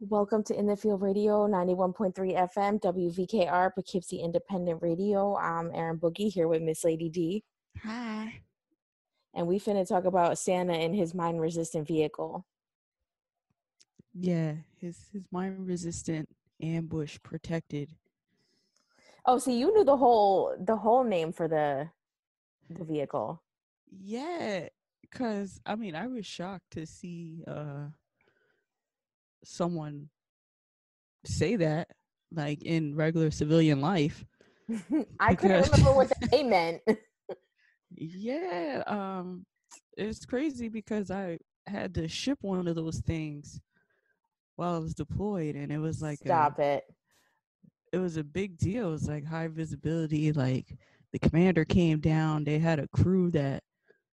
Welcome to In the Field Radio, 91.3 FM, WVKR, Poughkeepsie Independent Radio. I'm Erin Boogie here with Miss Lady D. Hi. And we finna talk about Santa and his mine-resistant vehicle. Yeah, his mine-resistant ambush protected. Oh, see, you knew the whole name for the vehicle. Yeah, because I was shocked to see someone say that, like, in regular civilian life. I couldn't remember what they meant. Yeah, it's crazy because I had to ship one of those things while I was deployed, and it was like Stop it. it was a big deal. It was like high visibility. Like the commander came down. They had a crew that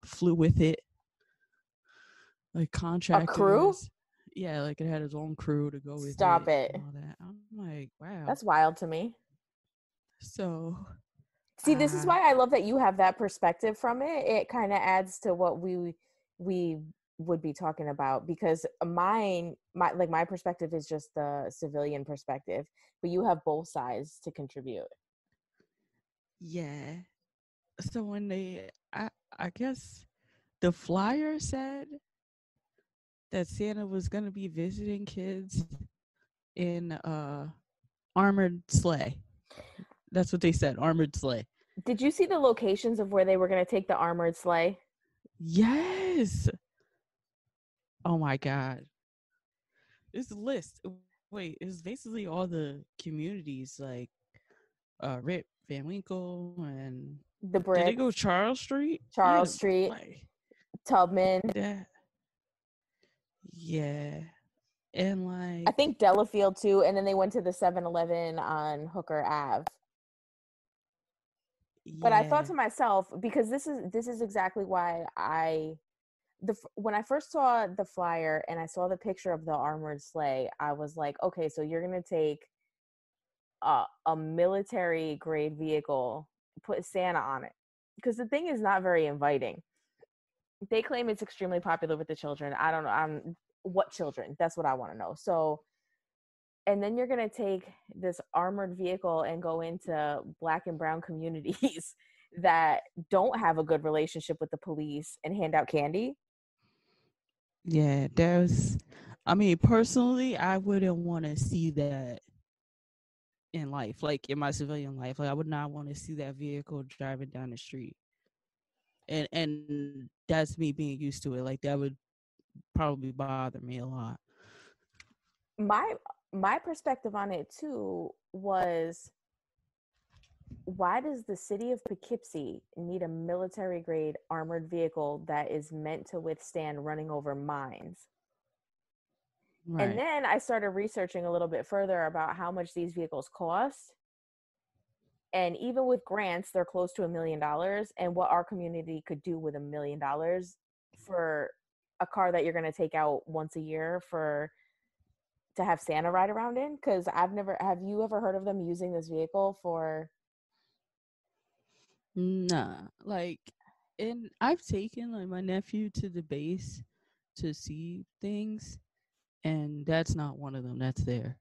flew with it, like A crew? contractors. Yeah, like it had his own crew to go with Stop it it. and all that. I'm like, wow. That's wild to me. So, see, this is why I love that you have that perspective from it. It kind of adds to what we would be talking about, because my perspective is just the civilian perspective, but you have both sides to contribute. yeah. So when I guess the flyer said that Santa was gonna be visiting kids in armored sleigh. That's what they said, armored sleigh. Did you see the locations of where they were going to take the armored sleigh? Yes. Oh my God. This list. Wait, it's basically all the communities like Rip Van Winkle and The did they Brick, go Charles Street? Charles Street, Like Tubman. that. Yeah. And I like think Delafield too, and then they went to the 7-Eleven on Hooker Ave. But I thought yeah. to myself, because this is exactly why when I first saw the flyer and I saw the picture of the armored sleigh, I was like, okay, so you're gonna take a military grade vehicle, put Santa on it, because the thing is not very inviting. They claim it's extremely popular with the children. I don't know. What children? That's what I want to know. So, and then you're gonna take this armored vehicle and go into Black and brown communities that don't have a good relationship with the police and hand out candy. Yeah, personally, I wouldn't want to see that in life, like in my civilian life. Like I would not want to see that vehicle driving down the street. And that's me being used to it. Like that would probably bother me a lot. My perspective on it too was, why does the city of Poughkeepsie need a military grade armored vehicle that is meant to withstand running over mines? And Right. then I started researching a little bit further about how much these vehicles cost. And even with grants, they're close to $1 million. And what our community could do with $1 million for a car that you're going to take out once a year to have Santa ride around in? Because have you ever heard of them using this vehicle for? Nah. Like, and I've taken like my nephew to the base to see things, and that's not one of them that's there.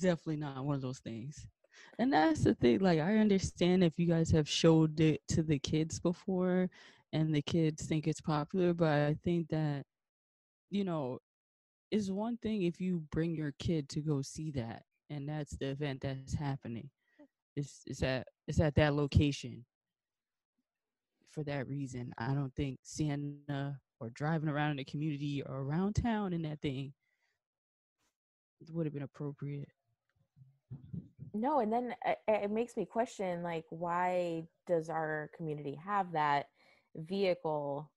Definitely not one of those things. And that's the thing. Like, I understand if you guys have showed it to the kids before and the kids think it's popular, but I think that, you know, it's one thing if you bring your kid to go see that and that's the event that's happening. It's at that location for that reason. I don't think Santa or driving around in the community or around town in that thing would have been appropriate. No, and then it makes me question, like, why does our community have that vehicle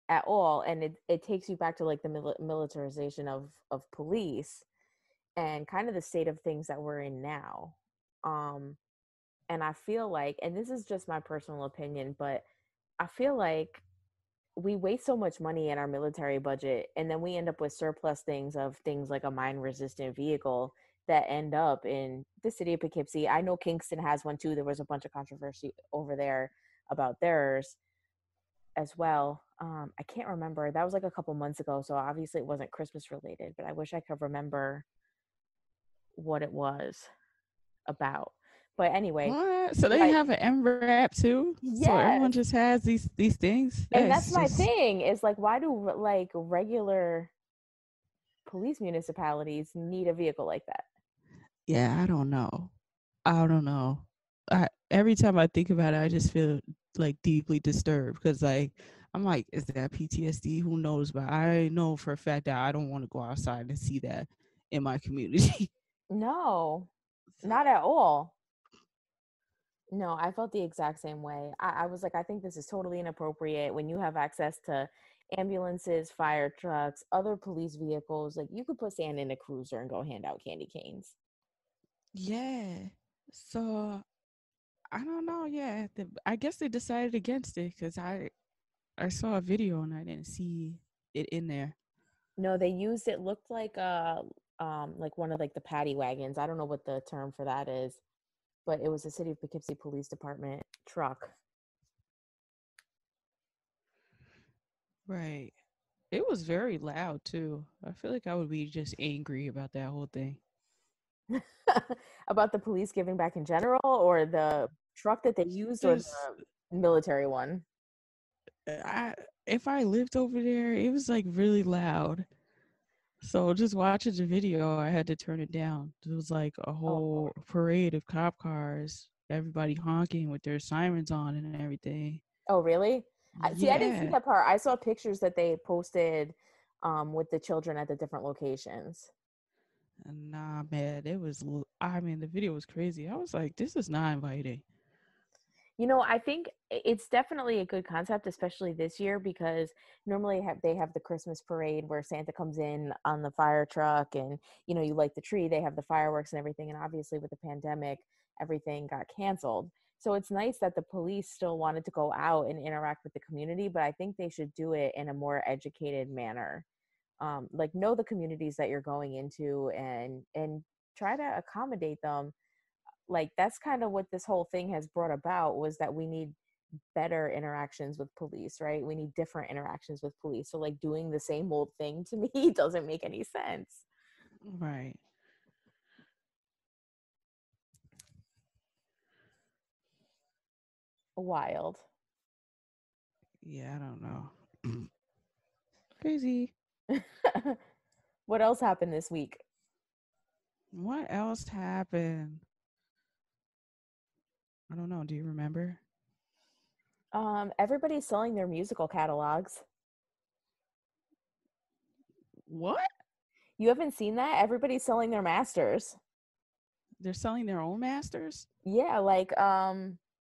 at all? And it takes you back to like the militarization of police and kind of the state of things that we're in now. Um, and I feel like, and this is just my personal opinion, but I feel like we waste so much money in our military budget, and then we end up with surplus things like a mine resistant vehicle that end up in the city of Poughkeepsie. I know Kingston has one too. There was a bunch of controversy over there about theirs. as well. I can't remember. That was like a couple months ago, so obviously it wasn't Christmas related, but I wish I could remember what it was about. But anyway, What? So they right. have an MRAP too? So everyone Yes. just has these things? And that's That's my just, thing is like, why do like regular police municipalities need a vehicle like that? yeah, I don't know. I don't know. Every time I think about it, I just feel like deeply disturbed because like I'm like, is that PTSD? Who knows? But I know for a fact that I don't want to go outside and see that in my community. No, So, not at all. No, I felt the exact same way. I was like, I think this is totally inappropriate when you have access to ambulances, fire trucks, other police vehicles. Like, you could put sand in a cruiser and go hand out candy canes. yeah. So I don't know. Yeah, I guess they decided against it because I saw a video and I didn't see it in there. No, they used it, looked like one of like the paddy wagons. I don't know what the term for that is, but it was a City of Poughkeepsie Police Department truck. Right. It was very loud too. I feel like I would be just angry about that whole thing. About the police giving back in general, or the truck that they used, or Just the military one? I if I lived over there, it was like really loud. So just watching the video, I had to turn it down. It was like a Oh, whole parade of cop cars, everybody honking with their sirens on and everything. oh, really? See, I didn't see Yeah. that part. I saw pictures that they posted with the children at the different locations. Nah, man, I mean, the video was crazy. I was like, this is not inviting. You know, I think it's definitely a good concept, especially this year, because normally they have the Christmas parade where Santa comes in on the fire truck, and you light the tree. They have the fireworks and everything, and obviously with the pandemic, everything got canceled. So it's nice that the police still wanted to go out and interact with the community, but I think they should do it in a more educated manner. Like, know the communities that you're going into, and try to accommodate them. Like, that's kind of what this whole thing has brought about, was that we need better interactions with police, right? We need different interactions with police. So like, doing the same old thing to me doesn't make any sense. Right. Wild. Yeah, I don't know. Crazy. What else happened this week? What else happened? I don't know. Do you remember? Everybody's selling their musical catalogs. What? You haven't seen that? Everybody's selling their masters. They're selling their own masters? Yeah, like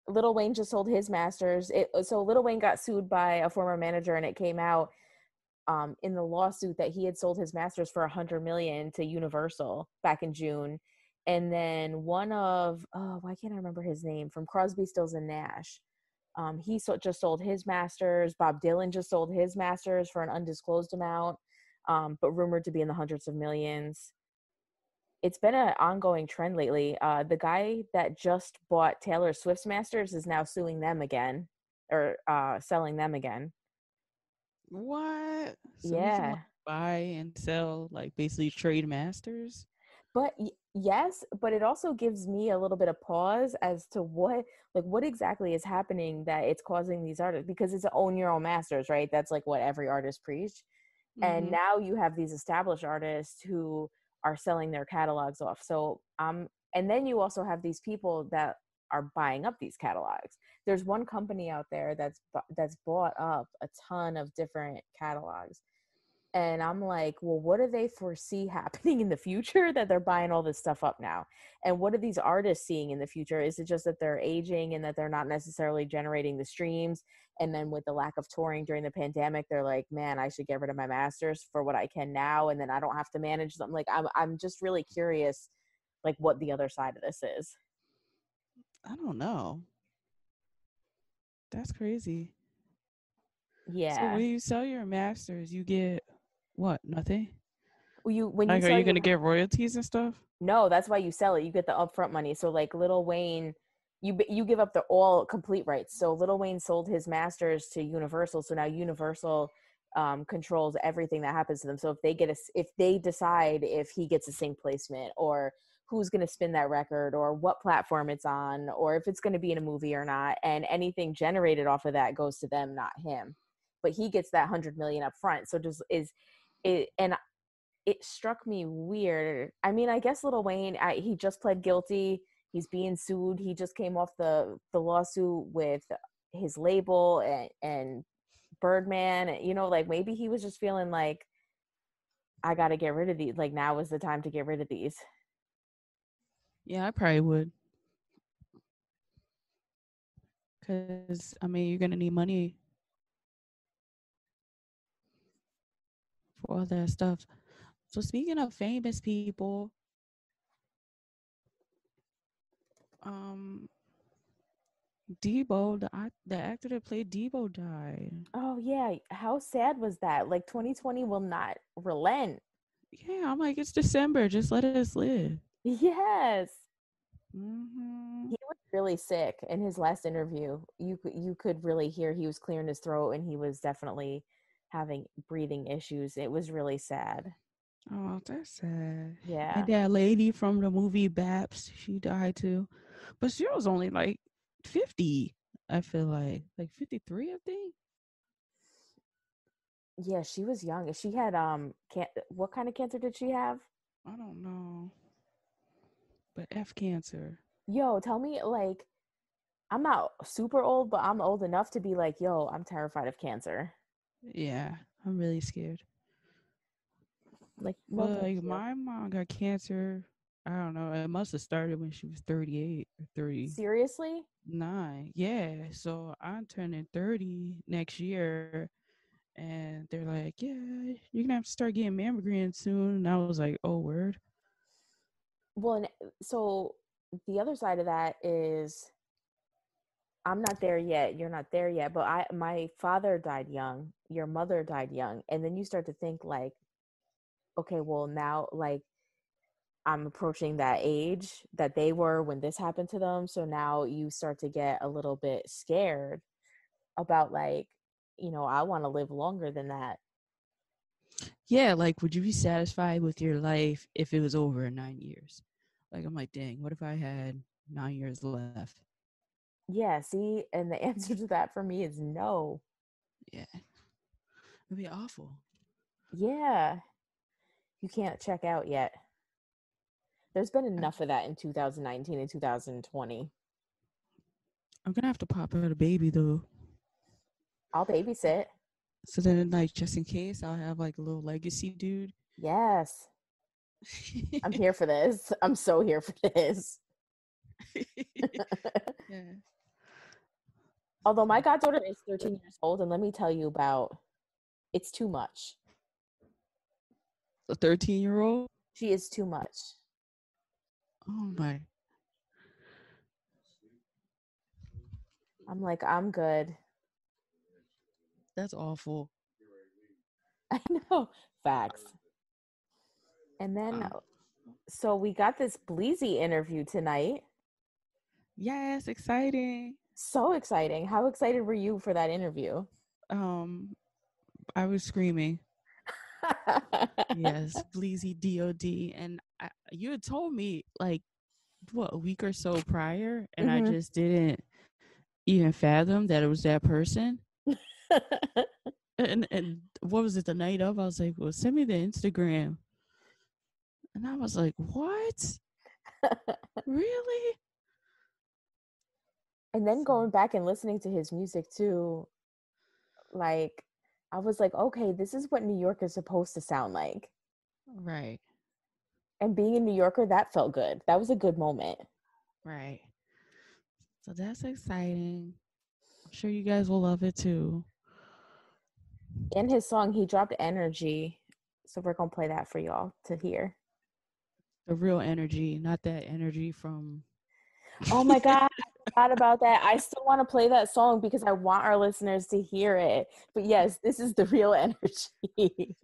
Lil Wayne just sold his masters. So Lil Wayne got sued by a former manager, and it came out in the lawsuit that he had sold his masters for 100 million to Universal back in June. And then one of, oh, why can't I remember his name, from Crosby, Stills and Nash, just sold his masters. Bob Dylan just sold his masters for an undisclosed amount, but rumored to be in the hundreds of millions. It's been an ongoing trend lately. The guy that just bought Taylor Swift's masters is now suing them again, or selling them again. What? So he can like Yeah. buy and sell, like basically trade masters? But yes, but it also gives me a little bit of pause as to what exactly is happening that it's causing these artists, because it's own your own masters, right? That's like what every artist preached. And Mm-hmm. now you have these established artists who are selling their catalogs off. So and then you also have these people that are buying up these catalogs. There's one company out there that's bought up a ton of different catalogs, and I'm like, well, what do they foresee happening in the future that they're buying all this stuff up now? And what are these artists seeing in the future? Is it just that they're aging and that they're not necessarily generating the streams? And then with the lack of touring during the pandemic, they're like, man, I should get rid of my masters for what I can now, and then I don't have to manage them. Like, I'm just really curious, like, what the other side of this is. I don't know. That's crazy. So Yeah. when you sell your masters, you get what? Nothing? When you Like, are sell you your gonna get royalties and stuff? No, that's why you sell it. You get the upfront money. So like Little Wayne, you give up the all complete rights. So Lil Wayne sold his masters to Universal, so now Universal controls everything that happens to them. So if they decide if he gets a sync placement, or who's going to spin that record, or what platform it's on, or if it's going to be in a movie or not, and anything generated off of that goes to them, not him. But he gets that 100 million up front. So just is it, and it struck me weird. I mean, I guess Lil Wayne, he just pled guilty. He's being sued. He just came off the lawsuit with his label and Birdman. You know, like maybe he was just feeling like, I got to get rid of these. Like now is the time to get rid of these. Yeah, I probably would. Because, I mean, you're going to need money for all that stuff. So speaking of famous people, Debo, the actor that played Debo died. Oh yeah, how sad was that? Like 2020 will not relent. Yeah, I'm like, it's December. Just let us live. Yes. Mm-hmm. He was really sick in his last interview. You could really hear he was clearing his throat, and he was definitely having breathing issues. It was really sad. Oh, that's sad. Yeah. And that lady from the movie Baps, she died too. But she was only like 50, I feel like 53, I think. Yeah, she was young. She had what kind of cancer did she have? I don't know. But F cancer. Yo, tell me, like, I'm not super old, but I'm old enough to be like, yo, I'm terrified of cancer. Yeah, I'm really scared. Like, no But thank like you. my mom got cancer. I don't know. It must have started when she was 38 or Seriously? 39. Yeah. So I'm turning 30 next year. And they're like, yeah, you're going to have to start getting mammograms soon. And I was like, oh, word. Well, and so the other side of that is I'm not there yet. You're not there yet. But my father died young. Your mother died young. And then you start to think like, okay, well now like I'm approaching that age that they were when this happened to them. So now you start to get a little bit scared about like, I want to live longer than that. Yeah. Like, would you be satisfied with your life if it was over 9 years? Like, I'm like, dang, what if I had 9 years left? Yeah, see, and the answer to that for me is no. Yeah. It'd be awful. Yeah, you can't check out yet. There's been I, enough of that in 2019 and 2020. I'm going to have to pop out a baby, though. I'll babysit. So then, like, just in case, I'll have like a little legacy dude. Yes, I'm here for this. I'm so here for this. Yeah. Although my goddaughter is 13 years old, and let me tell you about it's too much. A 13-year-old? She is too much. Oh my. I'm like, I'm good. That's awful. I know. Facts. And then, so we got this Bleezy interview tonight. Yes, exciting. So exciting. How excited were you for that interview? I was screaming. Yes, Bleezy DOD. And you had told me like what, a week or so prior, and I Mm-hmm. just didn't even fathom that it was that person. And what was it, the night of? I was like, well, send me the Instagram. And I was like, what? Really? And then going back and listening to his music too, like I was like, okay, this is what New York is supposed to sound like. Right. And being a New Yorker, that felt good. That was a good moment. Right. So that's exciting. I'm sure you guys will love it too. In his song, he dropped Energy. So we're going to play that for y'all to hear. The real energy, not that energy from. Oh my God. I forgot about that. I still want to play that song because I want our listeners to hear it. But yes, this is the real energy.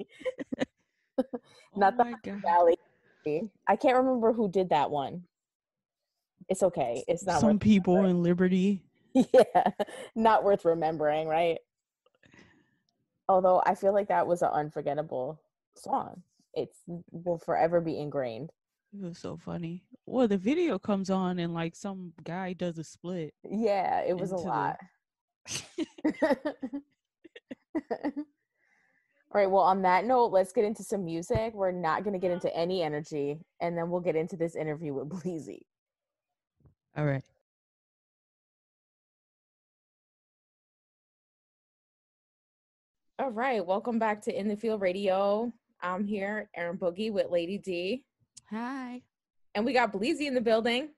Oh Not the my God. Valley. I can't remember who did that one. It's okay. It's not worth Some people remembering. in Liberty. Yeah, not worth remembering, right? Although I feel like that was an unforgettable song. It's will forever be ingrained. It was so funny. Well, the video comes on and like some guy does a split Yeah, it was a into lot. the. All right, well, on that note, let's get into some music. We're not going to get into any energy, and then we'll get into this interview with Bleezy. All right. All right, welcome back to In the Field Radio. I'm here, Erin Boogie with Lady D. Hi. And we got Bleezy in the building.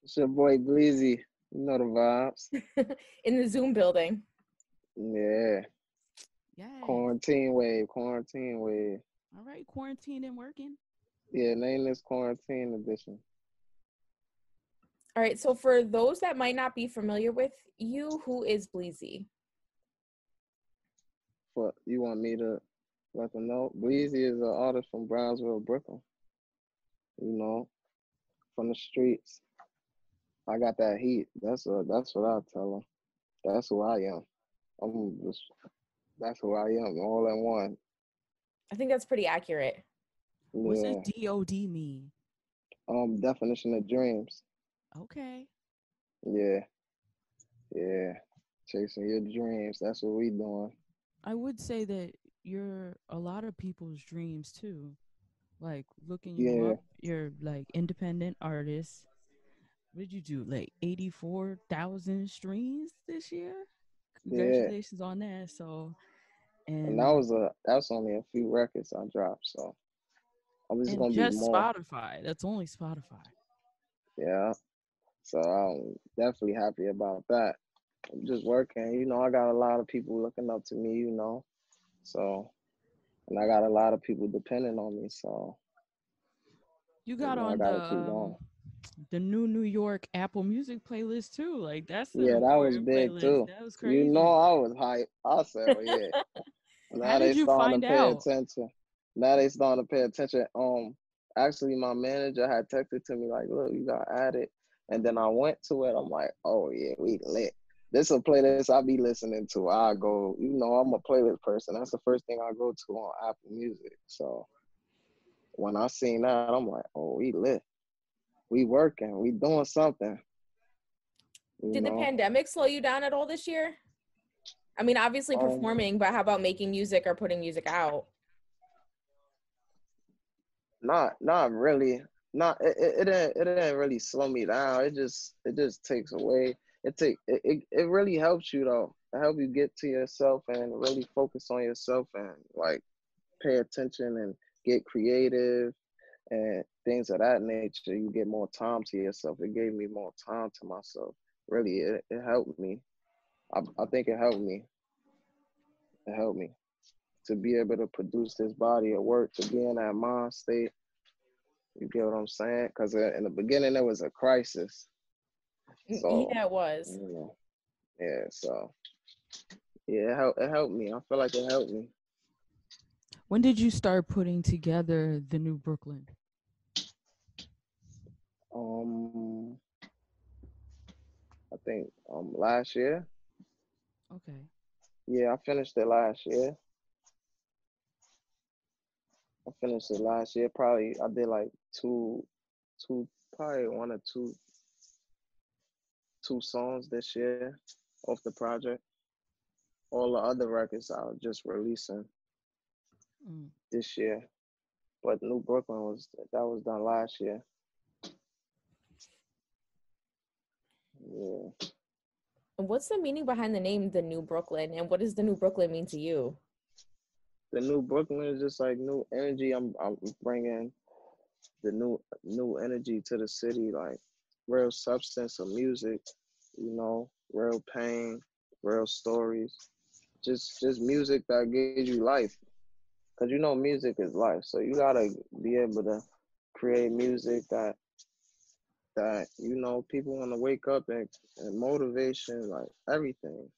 It's your boy Bleezy. You know the vibes. In the Zoom building. Yeah. Yes. Quarantine wave. All right, quarantine and working. Yeah, name this quarantine edition. All right, so for those that might not be familiar with you, who is Bleezy? What you want me to let them know? Bleezy is an artist from Brownsville, Brooklyn. You know, from the streets. I got that heat. That's what I tell them. That's who I am. That's who I am, all in one. I think that's pretty accurate. What's Yeah. does DOD mean? Definition of dreams. Okay. Yeah. Chasing your dreams. That's what we doing. I would say that you're a lot of people's dreams too. Like looking you up, you're like independent artist. What did you do? Like 84,000 streams this year? Congratulations on that. So and that's only a few records I dropped, so I'm just gonna be more. Spotify. That's only Spotify. Yeah. So I'm definitely happy about that. I'm just working, I got a lot of people looking up to me, So and I got a lot of people depending on me, so you got I on gotta keep going. The New York Apple Music playlist too. Like that's an that was important big playlist. too. That was crazy. I was hyped. I said, oh, yeah. How did you find out? Attention. Now they starting to pay attention. Actually, my manager had texted to me like, "Look, you got added," and then I went to it. I'm like, "Oh yeah, we lit." This is a playlist I be listening to. I go, I'm a playlist person. That's the first thing I go to on Apple Music. So when I seen that, I'm like, "Oh, we lit. We working. We doing something." Did the pandemic slow you down at all this year? I mean, obviously performing, but how about making music or putting music out? Not really. It didn't really slow me down. It just takes away. It really helps you though. It helps you get to yourself and really focus on yourself and like pay attention and get creative and things of that nature. You get more time to yourself. It gave me more time to myself. Really, it helped me. I think it helped me. It helped me to be able to produce this body of work, to be in that mind state. You get what I'm saying? Because in the beginning, there was a crisis. So, yeah, it was. So, yeah, it helped me. I feel like it helped me. When did you start putting together the New Brooklyn? I think last year. Okay. Yeah, I finished it last year. Probably I did like probably one or two songs this year off the project. All the other records I was just releasing this year. But New Brooklyn was done last year. Yeah. What's the meaning behind the name The New Brooklyn, and what does the New Brooklyn mean to you? The New Brooklyn is just like new energy. I'm bringing the new energy to the city, like real substance of music, real pain, real stories, just music that gives you life. Cause music is life, so you gotta be able to create music that people want to wake up and motivation, like everything,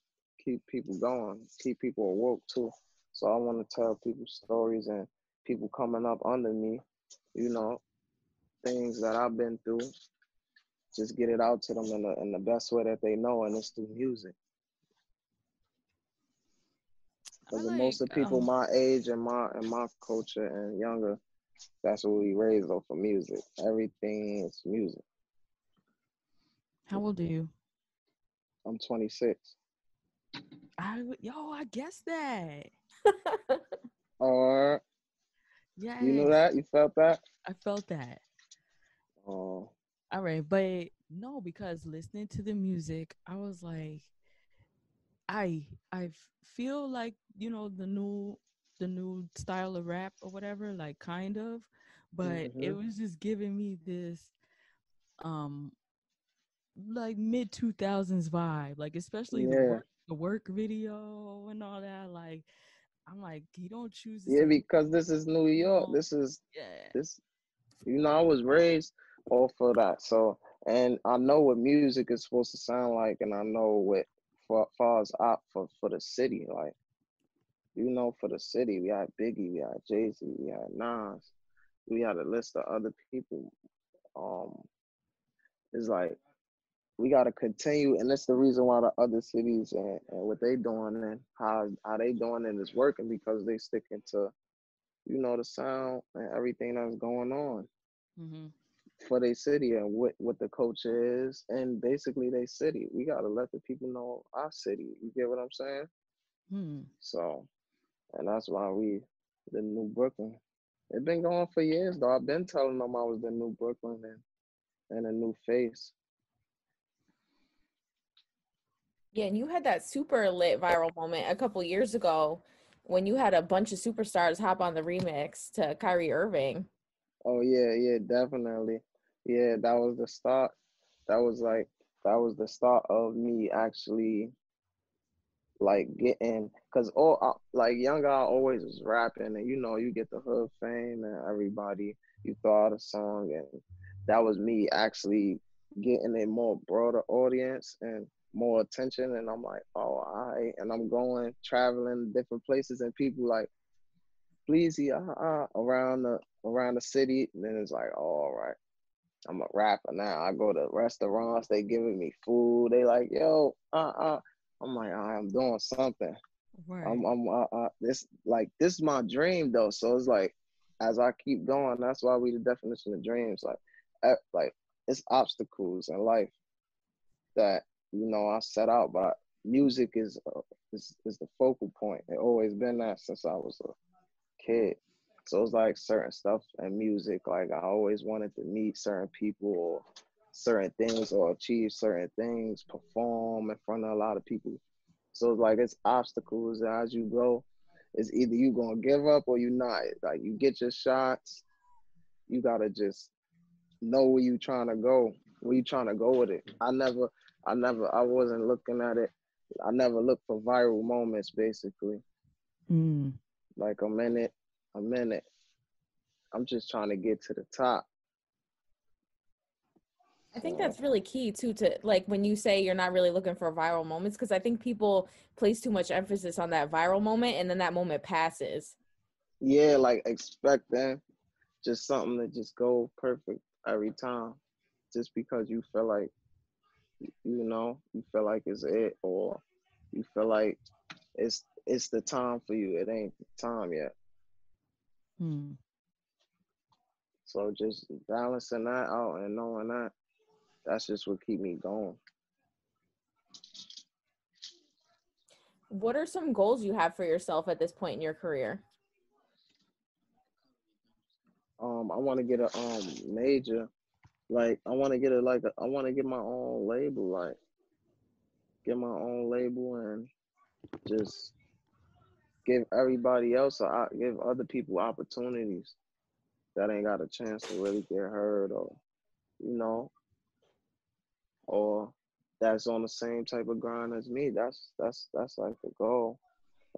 keep people going, keep people awoke too. So I want to tell people stories and people coming up under me, things that I've been through, just get it out to them in the best way that they know, and it's through music. I Because like most of the people my age and my culture and younger, that's what we raised off of music. Everything is music. how old are you? I'm 26. I guess that. Or Yeah, you knew that? You felt that? I felt that. Oh, All right, but no, because listening to the music, I was like, I feel like, the new style of rap or whatever, like kind of, but it hmm was just giving me this um like mid 2000s vibe, like especially the yeah, work video and all that. Like I'm like, you don't choose to yeah. say, Because this is New York. This is yeah. this. I was raised off of that. So, and I know what music is supposed to sound like, and I know what far as out for the city. Like, for the city, we had Biggie, we had Jay-Z, we had Nas, we had a list of other people. Um, it's like we gotta continue, and that's the reason why the other cities and what they doing and how they doing it is working, because they sticking to the sound and everything that's going on Mm-hmm. for their city and what the culture is, and basically they city. We gotta let the people know our city. You get what I'm saying? Hmm. So, and that's why we the new Brooklyn. It been going for years though. I've been telling them I was the new Brooklyn and a new face. Yeah, and you had that super lit viral moment a couple years ago when you had a bunch of superstars hop on the remix to Kyrie Irving. Oh yeah, yeah, definitely. Yeah, that was the start. That was like that was the start of me actually like getting, because all like younger I always was rapping, and you get the hood fame and everybody, you throw out a song, and that was me actually getting a more broader audience and more attention, and I'm like, oh, all right, and I'm going traveling different places, and people like Bleezy around the city, and then it's like, oh, all right, I'm a rapper now. I go to restaurants, they giving me food, they like, yo, I'm like, I'm doing something. Right. This is my dream though. So it's like, as I keep going, that's why we the definition of dreams. Like it's obstacles in life that I set out, but music is the focal point. It always been that since I was a kid. So it's like certain stuff and music. Like I always wanted to meet certain people or certain things or achieve certain things, perform in front of a lot of people. So it's like it's obstacles as you go. It's either you gonna give up or you not. Like you get your shots, you gotta just know where you trying to go, where you trying to go with it. I wasn't looking at it. I never looked for viral moments basically. Mm. Like a minute. I'm just trying to get to the top. I think So that's really key too, to like when you say you're not really looking for viral moments, because I think people place too much emphasis on that viral moment and then that moment passes. yeah, like expecting just something to just go perfect every time, just because you feel like you feel like it's it, or you feel like it's the time for you. It ain't the time yet. Hmm. So just balancing that out and knowing that, that's just what keep me going. What are some goals you have for yourself at this point in your career? I want to get a major, like I want to get I want to get my own label, like get my own label and just give everybody else give other people opportunities that ain't got a chance to really get heard, or you know or that's on the same type of grind as me. That's like the goal,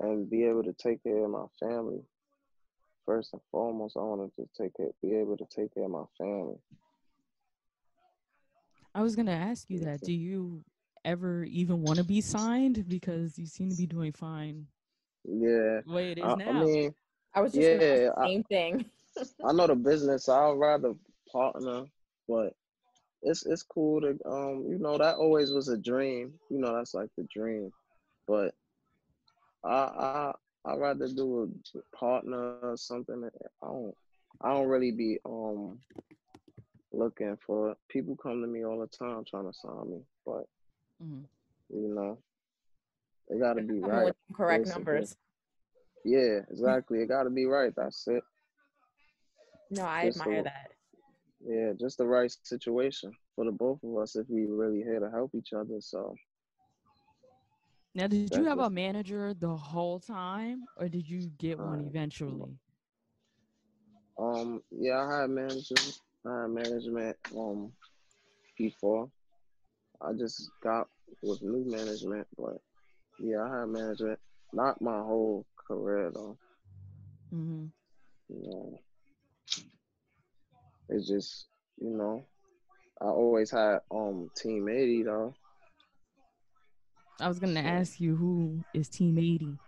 and be able to take care of my family first and foremost. I want to just be able to take care of my family. I was gonna ask you that. Do you ever even want to be signed? Because you seem to be doing fine Yeah, the way it is I now. mean, I was just gonna ask yeah, the same thing. I know the business. I'd rather partner, but it's cool to that always was a dream. That's like the dream. But I I rather do a partner or something. I don't really be looking for people come to me all the time trying to sign me, but Mhm. you know it got to They're be not coming right. with correct Basically, numbers. yeah, exactly. It got to be right. That's it. No, I Just admire the that. Yeah, just the right situation for the both of us if we really here to help each other. So Now, did you that's have a just manager the whole time, or did you get one uh, eventually? yeah, I had management before. I just got with new management, but yeah, I had management. Not my whole career though. Mm-hmm. You know, it's just you know I always had Team 80 though. I was gonna So ask you, who is Team 80?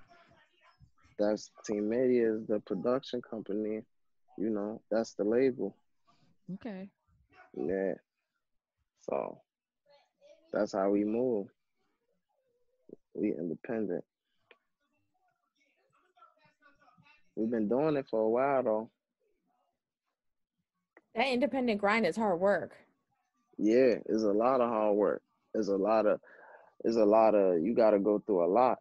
that's Team 80 is the production company. That's the label. Okay. Yeah. So that's how we move. We independent. We've been doing it for a while though. That independent grind is hard work. Yeah, it's a lot of hard work. It's a lot of you gotta go through a lot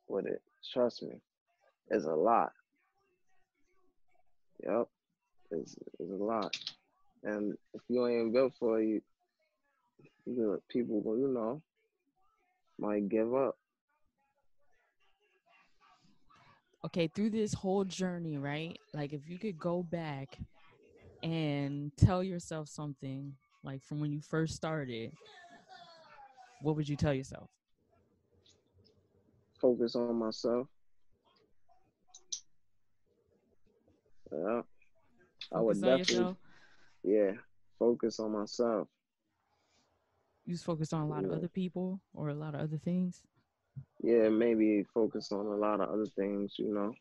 with it. Trust me. It's a lot. Yep. It's a lot. And if you ain't built for it, people might give up. Okay, through this whole journey, right? Like, if you could go back and tell yourself something, like from when you first started, what would you tell yourself? Focus on myself. Yeah. I Focus would on definitely yourself. yeah, focus on myself. You just focused on a lot of Yeah. other people or a lot of other things. Yeah, maybe focus on a lot of other things, and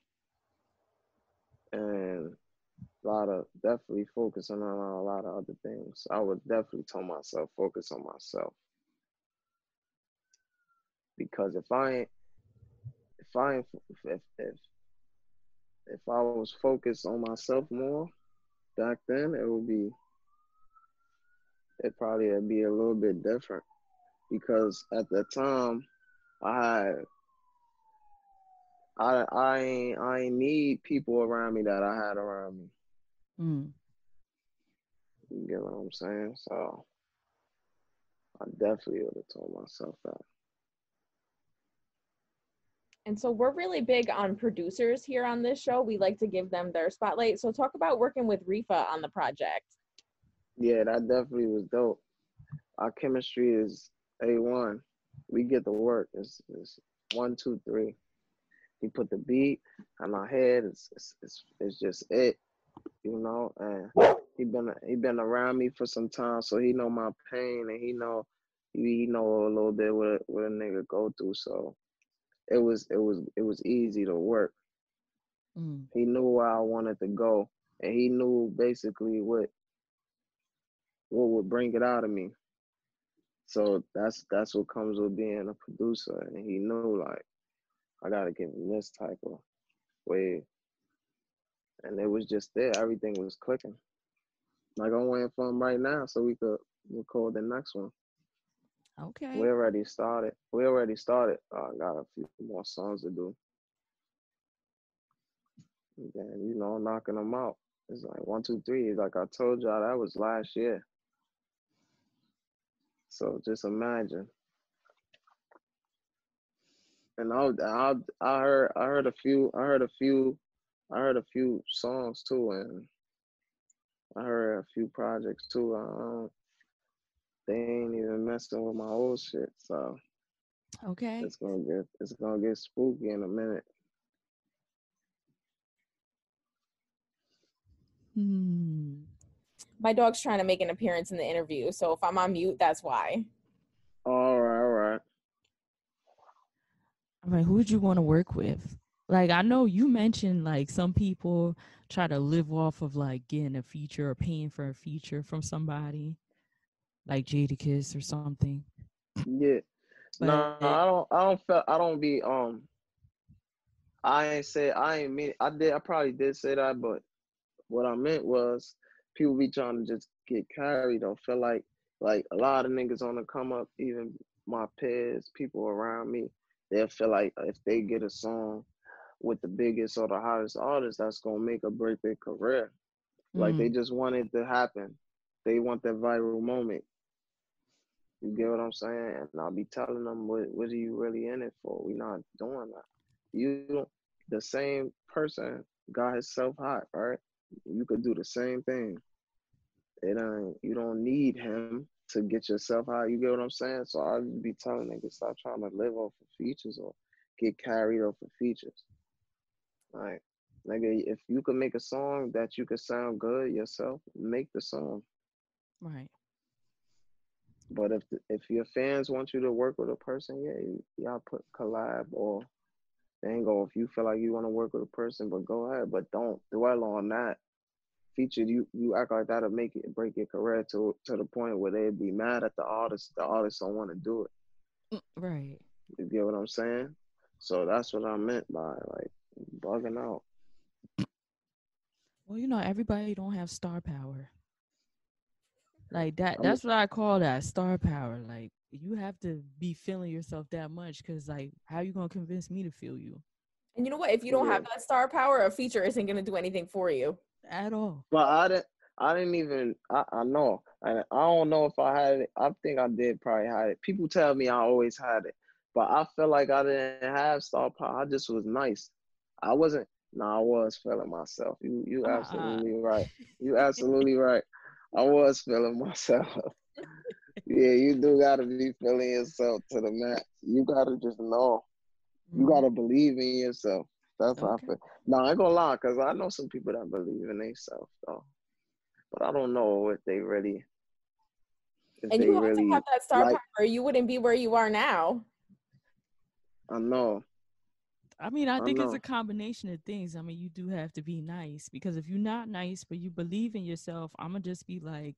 definitely focusing on a lot of other things. I would definitely tell myself focus on myself because if I ain't, if I was focused on myself more back then, it probably would be a little bit different because at the time I had I ain't need people around me that I had around me. Mm. You get what I'm saying? So I definitely would have told myself that. And so we're really big on producers here on this show. We like to give them their spotlight. So talk about working with Rifa on the project. Yeah, that definitely was dope. Our chemistry is A1. We get the work. It's 1, 2, 3. He put the beat on my head. It's just it. And he been around me for some time, so he know my pain and he know a little bit what a nigga go through. So it was easy to work. Mm. He knew where I wanted to go, and he knew basically what would bring it out of me. So that's what comes with being a producer. And he knew like I gotta give him this type of wave. And it was just there. Everything was clicking. Like I'm waiting for him right now so we could record the next one. We Okay. already started. We already started. I got a few more songs to do. And then, knocking them out. It's like 1, 2, 3. Like I told y'all, that was last year. So just imagine. And I heard a few songs too, and I heard a few projects too. They ain't even messing with my old shit, so Okay. it's gonna get spooky in a minute. Hmm. My dog's trying to make an appearance in the interview. So if I'm on mute, that's why. All right. I mean, who would you want to work with? Like, I know you mentioned like some people try to live off of like getting a feature or paying for a feature from somebody. like Jadakiss or something. Yeah. No, But I don't be I ain't say I ain't mean I probably did say that, but what I meant was people be trying to just get carried or feel like a lot of niggas on the come up, even my peers, people around me, they'll feel like if they get a song with the biggest or the hottest artist, that's gonna make or break their career. Like they mm, just want it to happen. They want that viral moment. You get what I'm saying? And I'll be telling them, what are you really in it for? We not doing that. You don't, the same person got himself hot, right? You could do the same thing. You don't need him to get yourself hot. You get what I'm saying? So I'll just be telling niggas stop trying to live off of features or get carried off of features. Like, nigga, if you can make a song that you could sound good yourself, make the song. right. But if your fans want you to work with a person, yeah, y'all put collab or they ain't go. If you feel like you want to work with a person, but go ahead. But don't dwell on that feature. You act like that'll make it break your career to the point where they'd be mad at the artist. The artist don't want to do it. Right. You get what I'm saying? So that's what I meant by like bugging out. Well, everybody don't have star power. Like that. I'm That's what I call that, star power. Like you have to be feeling yourself that much, because like, how you gonna convince me to feel you And you know what? If you don't yeah. have that star power, a feature isn't going to do anything for you. at all? But I didn't even. I know. I don't know if I had it. I think I did probably had it. People tell me I always had it, but I feel like I didn't have star power. I just was nice. I wasn't. No, I was feeling myself. You Uh-uh. absolutely right. You absolutely right. I was feeling myself. Yeah, you do gotta be feeling yourself to the max. You gotta just know. You Hmm. gotta believe in yourself. That's how I Okay. feel. No, I ain't gonna lie, cause I know some people that believe in themselves though. But I don't know if And they you have to have really that star like. power. You wouldn't be where you are now. I know, I mean, I I think it's a know. combination of things. I mean, you do have to be nice, because if you're not nice but you believe in yourself, I'm gonna just be like,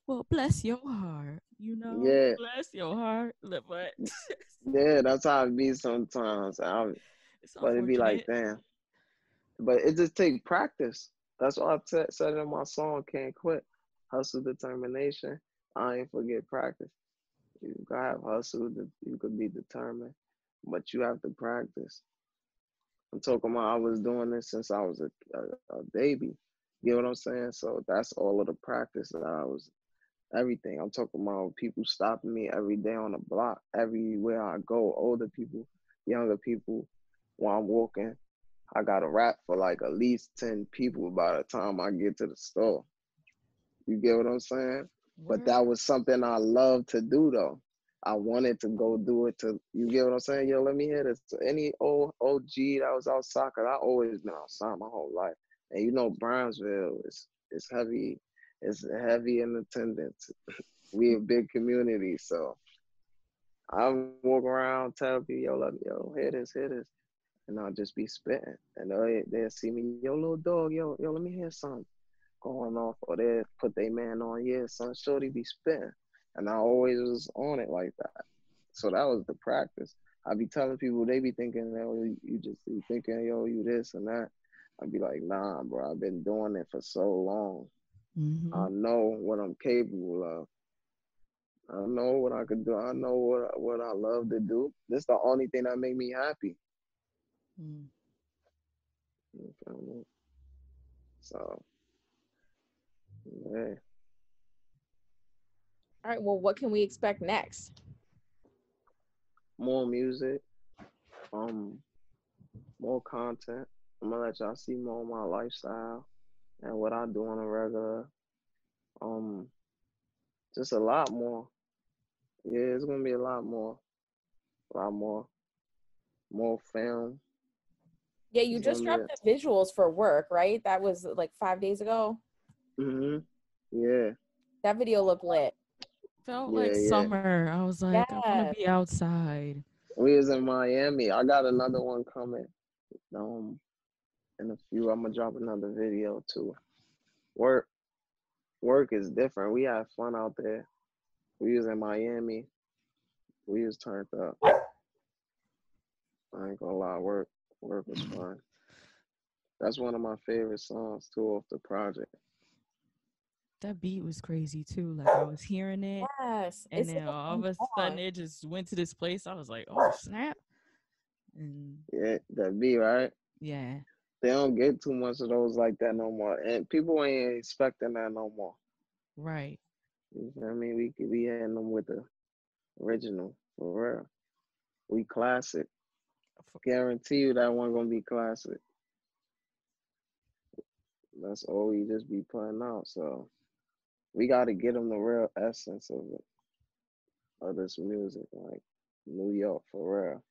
well, bless your heart, Yeah, bless your heart. But yeah, that's how it be sometimes. it's But it be like, unfortunate. damn. But it just take practice. That's why said in my song, "Can't Quit." Hustle, determination. I ain't forget practice. You gotta have hustle. You could be determined, but you have to practice. I'm talking about I was doing this since I was a baby. You know what I'm saying? So that's all of the practice that I was everything. I'm talking about people stopping me every day on the block, everywhere I go, older people, younger people. While I'm walking, I got to rap for like at least 10 people by the time I get to the store. You get what I'm saying? But Word. that was something I love to do though. I wanted to go do it to, you get what I'm saying? Yo, let me hear this. Any old OG that was outside, cause I always been outside my whole life. And you know, Brownsville is heavy, it's heavy in attendance. We a big community, so I walk around, tell people, yo, hear this, and I'll just be spitting, and they'll see me, yo, little dog, yo, let me hear something going off, or they put their man on, yeah, son, shorty be spitting, and I always was on it like that. So that was the practice. I be telling people, they be thinking, yo, you just be thinking, yo, you this and that. I'd be like, nah, bro, I've been doing it for so long. Mm-hmm. I know what I'm capable of. I know what I could do. I know what I love to do. This the only thing that make me happy. Mm. You feel me? So yeah, All right. Well, what can we expect next? more music, um, more content. I'm gonna let y'all see more of my lifestyle and what I do on a regular. Um, just a lot more. Yeah, it's gonna be a lot more film. Yeah, you It's just gonna be dropped the visuals for work, right? That was like 5 days ago. yeah, That video looked lit. Felt like yeah. summer. I was like, I want to Yes. be outside. We was in Miami. I got another one coming. Um, in a few, I'm gonna drop another video too. Work, work is different. We have fun out there. We was in Miami. We was turned up. I ain't gonna lie, work was fun. That's one of my favorite songs too off the project. That beat was crazy too. Like I was hearing it, Yes, and it's then such a all fun of a sudden song. it just went to this place. I was like, oh snap! And Yeah, that beat, right? yeah, They don't get too much of those like that no more, and people ain't expecting that no more. right. You know what I mean? We hitting them with the original for real. We classic. Guarantee you that one gonna be classic. That's all we just be putting out. So we got to get them the real essence of it, of this music, like New York for real.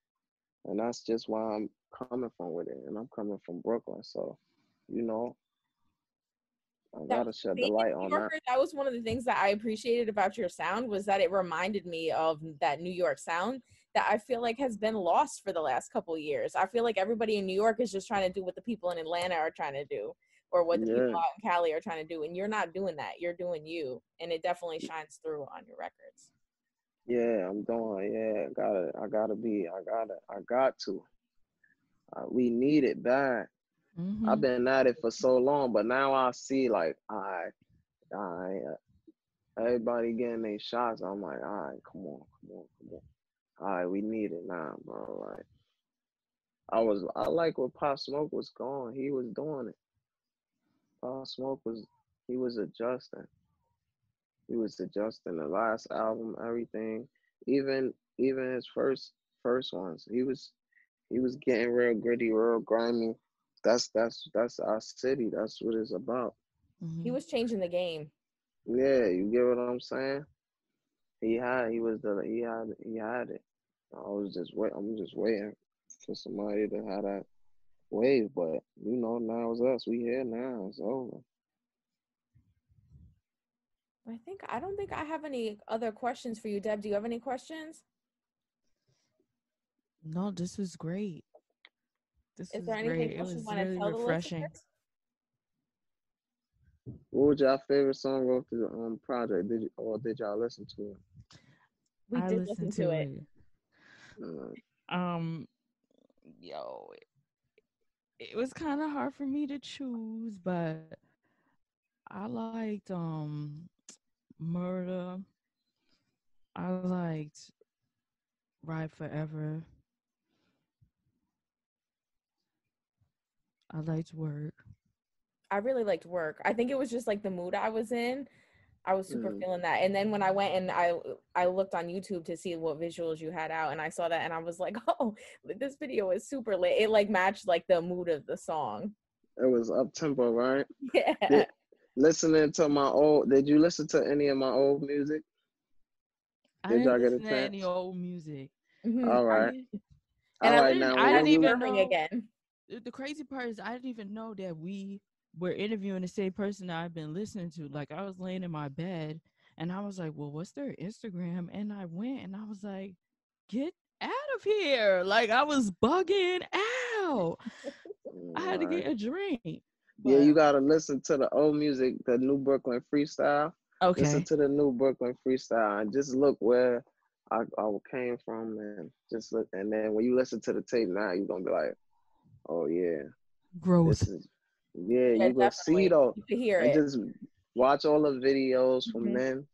And that's just why I'm coming from with it. And I'm coming from Brooklyn. So, you know, I That gotta shed the being light a New on that. Yorker, that was one of the things that I appreciated about your sound was that it reminded me of that New York sound that I feel like has been lost for the last couple of years. I feel like everybody in New York is just trying to do what the people in Atlanta are trying to do or what the people Yeah. out in Cali are trying to do. And you're not doing that. You're doing you. And it definitely shines through on your records. Yeah, I'm doing. Yeah, I got to. We need it bad. I've Mm-hmm. been at it for so long, but now I see like, I, everybody getting their shots. I'm like, all right, come on. All right, we need it now, bro. Like, I like what Pop Smoke was going. He was doing it. Pop Smoke he was adjusting. He was adjusting the last album, everything, even his first ones. He was getting real gritty, real grimy. That's our city. That's what it's about. He Mm-hmm. was changing the game. Yeah, you get what I'm saying? He had it. I'm just waiting for somebody to have that wave, but now it's us. We here now. It's over. I don't think I have any other questions for you, Deb. Do you have any questions? No, this was great. This Is there was anything great. It else you was want to really tell the refreshing. listeners? What was your favorite song off the project? Did y'all listen to it? We I did listened listen to to it. it. Uh, Um, yo, it was kind of hard for me to choose, but I liked Murder. I liked Ride Forever. I liked Work. I really liked Work. I think it was just like the mood I was in. I was super mm, feeling that. And then when I went and I looked on YouTube to see what visuals you had out and I saw that and I was like, "Oh, this video is super lit." It like matched like the mood of the song. it was up tempo, right? Yeah. Did listening to my old? Did you listen to any of my old music? I Did didn't y'all get a listen to any chance? old music. Mhm. All right, And all I right. listened Now to I when didn't you even Disturbing know. again. The crazy part is I didn't even know that we were interviewing the same person that I've been listening to. Like I was laying in my bed and I was like, well, what's their Instagram? And I went and I was like, get out of here. Like I was bugging out. I all had to right. get a drink. Yeah, But you gotta listen to the old music, the New Brooklyn Freestyle. Listen okay. to the New Brooklyn Freestyle and just look where I came from and just look. And then when you listen to the tape now, you're gonna be like, oh yeah, this Growth. is yeah. Yeah, You gonna see definitely. though, You could hear and it. just watch all the videos from Mhm. then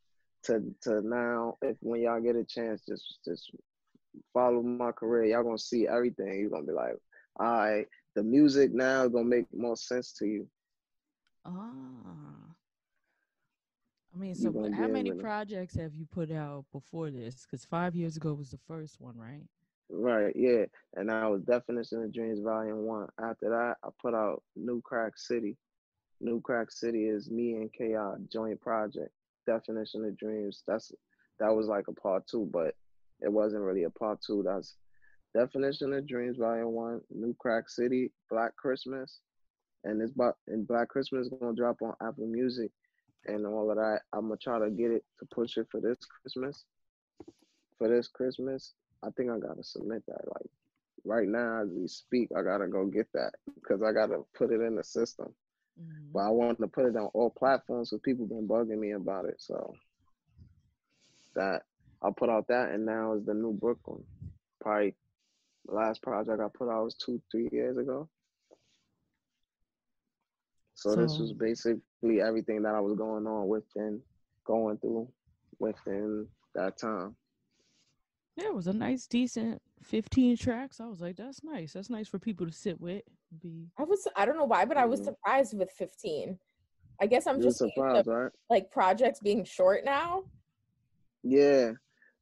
to now. If when y'all get a chance, just follow my career. Y'all gonna see everything. You're gonna be like, all right, the music now is gonna make more sense to you. Ah. I mean, You're so gonna be how many able to. projects have you put out before this? Because 5 years ago was the first one, right? Right, yeah. And I was Definition of Dreams Volume 1. After that, I put out New Crack City. New Crack City is me and KI joint project. Definition of Dreams. That was like a part two, but it wasn't really a part two. That's Definition of Dreams Volume 1, New Crack City, Black Christmas. And Black Christmas is gonna drop on Apple Music and all of that. I'm gonna try to get it to push it for this Christmas. For this Christmas, I think I gotta submit that. Like right now as we speak, I gotta go get that because I gotta put it in the system. But Mm-hmm. I want to put it on all platforms because people been bugging me about it. So that I put out that, and now is the New Brooklyn. Probably the last project I put out was 2-3 years ago. So this So was basically everything that I was going through within that time. yeah, it was a nice, decent 15 tracks. I was like, that's nice. That's nice for people to sit with. I don't know why, but I was surprised with 15. I guess I'm You were just used to surprised, right? like projects being short now. Yeah.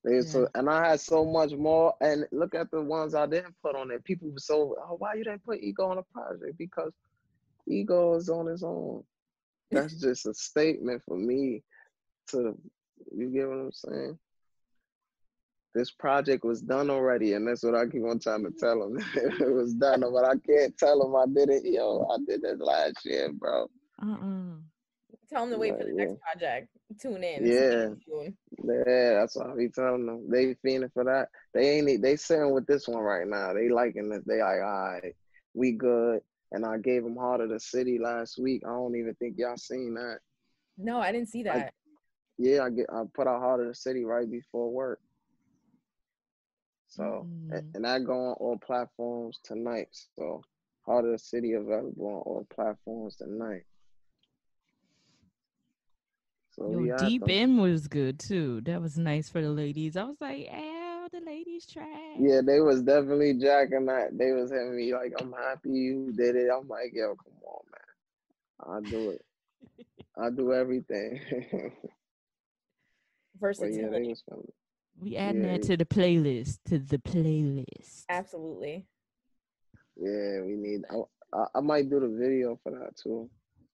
Yeah. And I had so much more. And look at the ones I didn't put on there. People were so, oh, why you didn't put Ego on a project? Because Ego is on his own. That's just a statement for me to, you get what I'm saying? This project was done already, and that's what I keep on trying to tell them. It was done, but I can't tell them I did it. Yo, I did it last year, bro. Tell them to wait for the Yeah. next project. Tune in. Yeah. Soon. Yeah, that's what I be telling them. They fiending for that. They sitting with this one right now. They liking this. They like, all right, we good. And I gave them Heart of the City last week. I don't even think y'all seen that. No, I didn't see that. I put out Heart of the City right before work. So and that go on all platforms tonight. So Heart of the City available on all platforms tonight. So Yo, Deep In was good too. That was nice for the ladies. I was like, "Ow, the ladies trash." Yeah, they was definitely jacking that. They was hitting me like, "I'm happy you did it." I'm like, "Yo, come on, man. I'll do it. I'll do everything." Versatility. But yeah, they was funny. We adding that to the playlist. Absolutely. Yeah, we need. I might do the video for that too.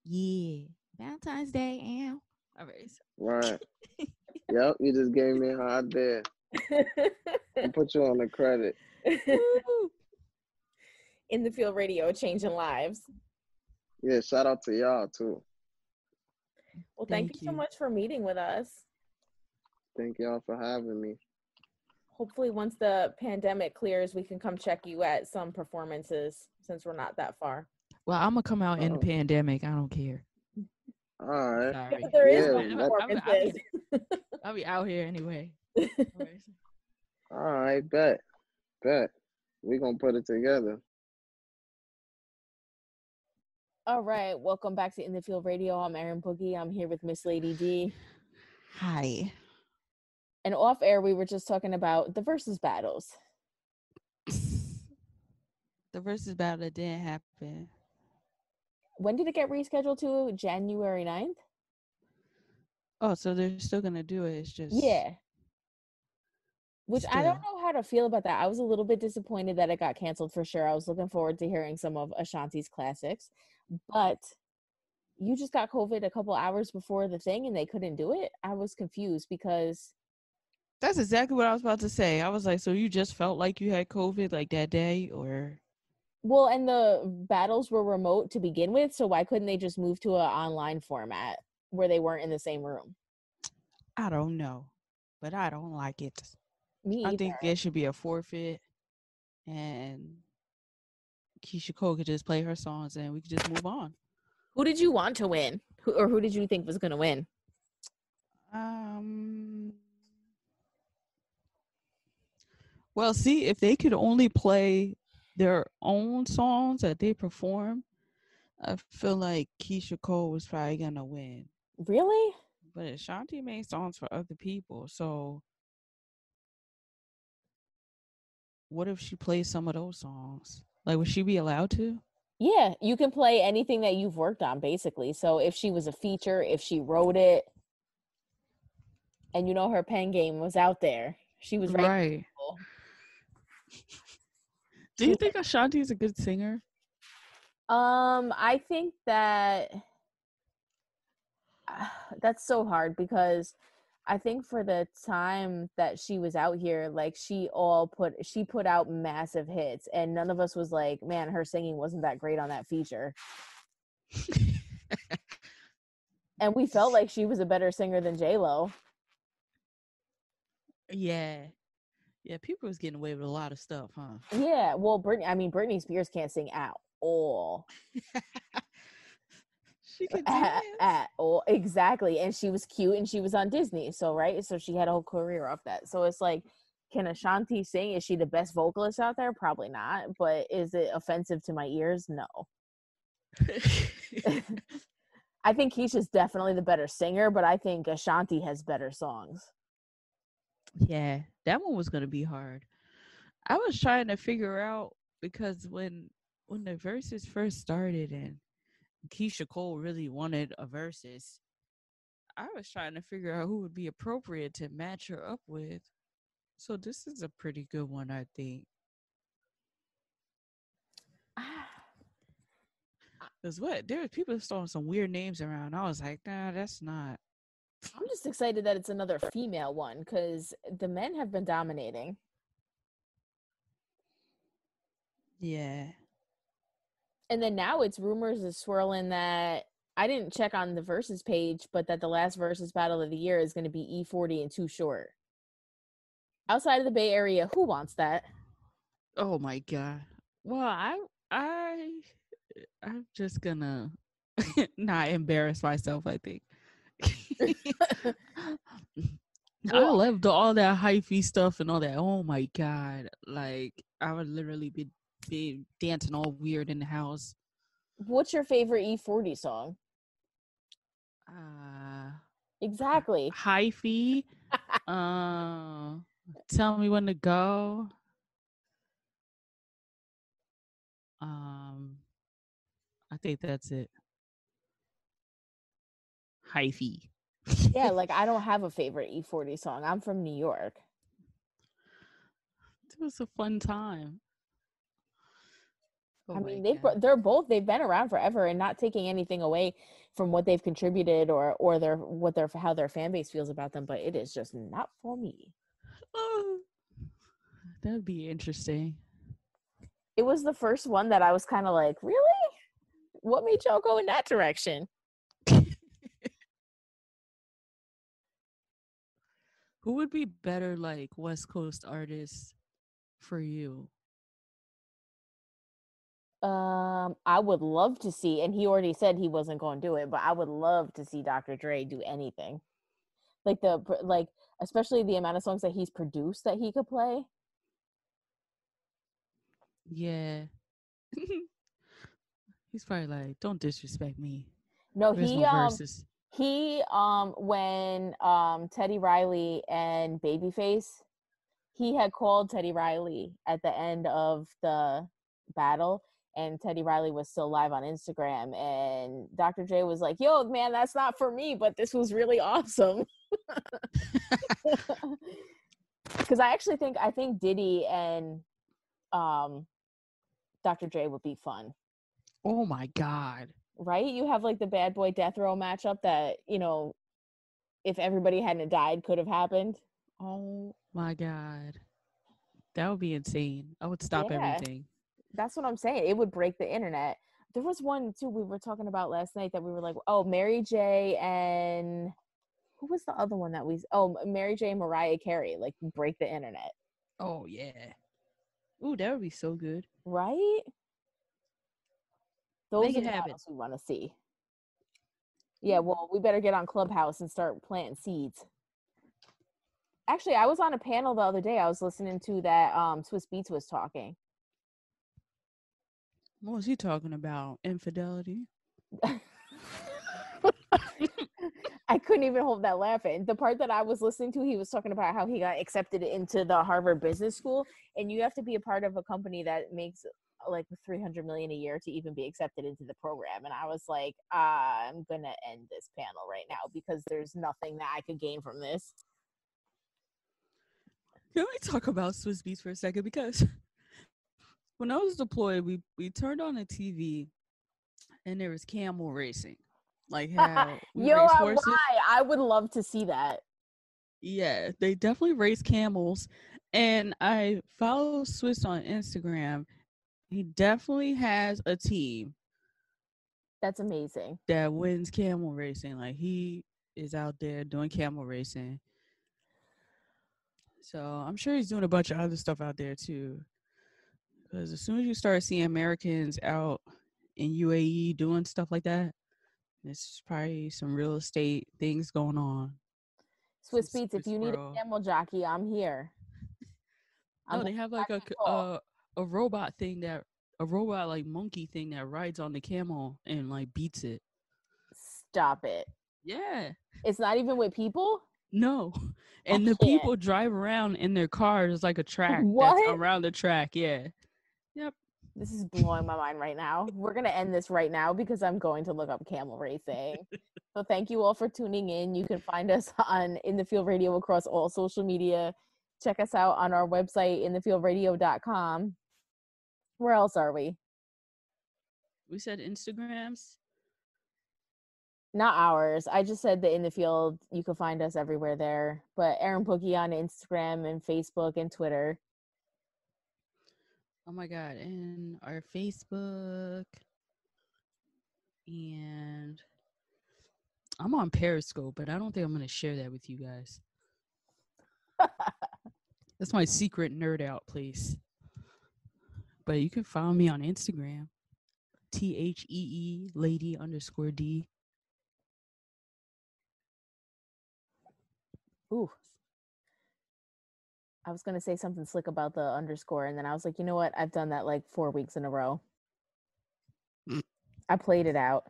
Yeah, Valentine's Day, ow. All right. Right. Yep, you just gave me an idea. I'll put you on the credit. In the Field Radio, changing lives. Yeah, shout out to y'all too. Well, thank you so much for meeting with us. Thank y'all for having me. Hopefully once the pandemic clears, we can come check you at some performances since we're not that far. Well, I'm going to come out in the pandemic. I don't care. All right. Sorry. Yeah, there is no performances. I'll be out here anyway. All right, bet. We're going to put it together. All right. Welcome back to In the Field Radio. I'm Erin Boogie. I'm here with Miss Lady D. Hi. And off air, we were just talking about the versus battles. The versus battle that didn't happen. When did it get rescheduled to? January 9th? Oh, so they're still going to do it. It's just... Yeah. Which I don't know how to feel about that. I was a little bit disappointed that it got canceled for sure. I was looking forward to hearing some of Ashanti's classics. But you just got COVID a couple hours before the thing and they couldn't do it? I was confused because... That's exactly what I was about to say. I was like, so you just felt like you had COVID like that day or... Well, and the battles were remote to begin with, so why couldn't they just move to an online format where they weren't in the same room? I don't know, but I don't like it. Me either. I think there should be a forfeit and Keisha Cole could just play her songs and we could just move on. Who did you want to win? Who did you think was going to win? Well, see, if they could only play their own songs that they perform, I feel like Keisha Cole was probably going to win. Really? But Ashanti made songs for other people, so what if she plays some of those songs? Like, would she be allowed to? Yeah, you can play anything that you've worked on, basically. So if she was a feature, if she wrote it, and you know her pen game was out there, she was right. Do you think Ashanti is a good singer? I think that that's so hard because I think for the time that she was out here, like she put out massive hits and none of us was like, man, her singing wasn't that great on that feature. And we felt like she was a better singer than J-Lo. Yeah. Yeah, people was getting away with a lot of stuff, huh? Yeah, well, Britney Spears can't sing at all. She could dance. Exactly. And she was cute and she was on Disney. So, right. So she had a whole career off that. So it's like, can Ashanti sing? Is she the best vocalist out there? Probably not. But is it offensive to my ears? No. I think Keisha's definitely the better singer, but I think Ashanti has better songs. Yeah, that one was gonna be hard. I was trying to figure out because when the verses first started and Keisha Cole really wanted a versus, I was trying to figure out who would be appropriate to match her up with. So this is a pretty good one, I think. Cause what there was people throwing some weird names around. I was like, nah, that's not. I'm just excited that it's another female one because the men have been dominating. Yeah. And then now it's rumors is swirling that I didn't check on the versus page, but that the last versus battle of the year is going to be E40 and Too Short. Outside of the Bay Area, who wants that? Oh my god. Well, I'm just gonna not embarrass myself, I think. I Well, loved all that hyphy stuff and all that. Oh my god. Like I would literally be dancing all weird in the house. what's your favorite E40 song? Exactly. Hyphy. Tell me when to go. I think that's it. Hyphy. Yeah, like I don't have a favorite E40 song. I'm from New York. It was a fun time. I mean, they've been around forever and not taking anything away from what they've contributed or their how their fan base feels about them, but it is just not for me. That'd be interesting. It was the first one that I was kind of like, really? What made y'all go in that direction? Who would be better, like West Coast artists for you? I would love to see, and he already said he wasn't going to do it, but I would love to see Dr. Dre do anything. Like especially the amount of songs that he's produced that he could play. Yeah. He's probably like, don't disrespect me. No, Where's my verses? he when Teddy Riley and Babyface, he had called Teddy Riley at the end of the battle, and Teddy Riley was still live on Instagram, and Dr. J was like, yo man, that's not for me, but this was really awesome. Because I think Diddy and Dr. J would be fun. Oh my god. Right? You have like the Bad Boy Death Row matchup that, if everybody hadn't died, could have happened. Oh my god. That would be insane. I would stop everything. That's what I'm saying. It would break the internet. There was one too we were talking about last night that we were like, oh, Mary J. and who was the other one that Mary J. and Mariah Carey, like break the internet. Oh yeah. Ooh, that would be so good. Right? Those Make are it the happen. battles we want to see. Yeah, well, we better get on Clubhouse and start planting seeds. Actually, I was on a panel the other day. I was listening to that Swiss Beats was talking. What was he talking about? Infidelity? I couldn't even hold that laugh in. The part that I was listening to, he was talking about how he got accepted into the Harvard Business School, and you have to be a part of a company that makes like $300 million a year to even be accepted into the program. And I was like, I'm gonna end this panel right now because there's nothing that I could gain from this. Can we talk about Swiss Beats for a second? Because when I was deployed, we turned on the TV and there was camel racing. Like how we race horses. Why? I would love to see that. Yeah, they definitely race camels. And I follow Swiss on Instagram. He definitely has a team. That's amazing. That wins camel racing. Like he is out there doing camel racing. So I'm sure he's doing a bunch of other stuff out there too. Because as soon as you start seeing Americans out in UAE doing stuff like that, There's probably some real estate things going on. Swiss Beats, if you need a camel jockey, I'm here. No, they have like a robot thing a robot like monkey thing that rides on the camel and like beats it. Stop it. Yeah. It's not even with people? No. And the people drive around in their cars like a track that's around the track. Yeah. Yep. This is blowing my mind right now. We're going to end this right now because I'm going to look up camel racing. So thank you all for tuning in. You can find us on In the Field Radio across all social media. Check us out on our website, inthefieldradio.com. Where else are we? We said Instagrams. Not ours. I just said the In the Field. You can find us everywhere there. But Erin Boogie on Instagram and Facebook and Twitter. Oh my God. And our Facebook. And I'm on Periscope, but I don't think I'm going to share that with you guys. That's my secret nerd out place. But you can follow me on Instagram. THEE lady_D. Ooh. I was going to say something slick about the underscore, and then I was like, you know what? I've done that like 4 weeks in a row. I played it out.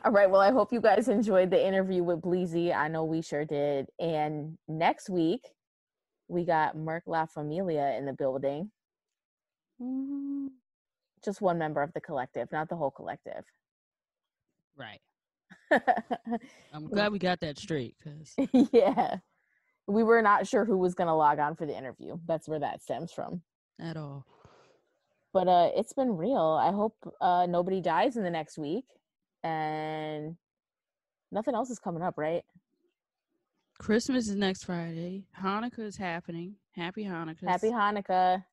All right. Well, I hope you guys enjoyed the interview with Bleezy. I know we sure did. And next week, we got Merc La Familia in the building. Mm-hmm. Just one member of the collective, not the whole collective. Right. I'm glad we got that straight. Yeah. We were not sure who was going to log on for the interview. That's where that stems from. At all. But it's been real. I hope nobody dies in the next week. And nothing else is coming up, right? Christmas is next Friday. Hanukkah is happening. Happy Hanukkah. Happy Hanukkah.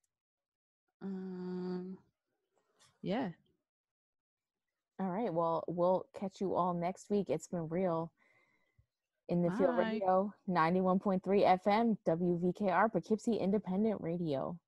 Yeah. All right. Well, we'll catch you all next week. It's been real. In the Field Radio, 91.3 FM, WVKR, Poughkeepsie Independent Radio.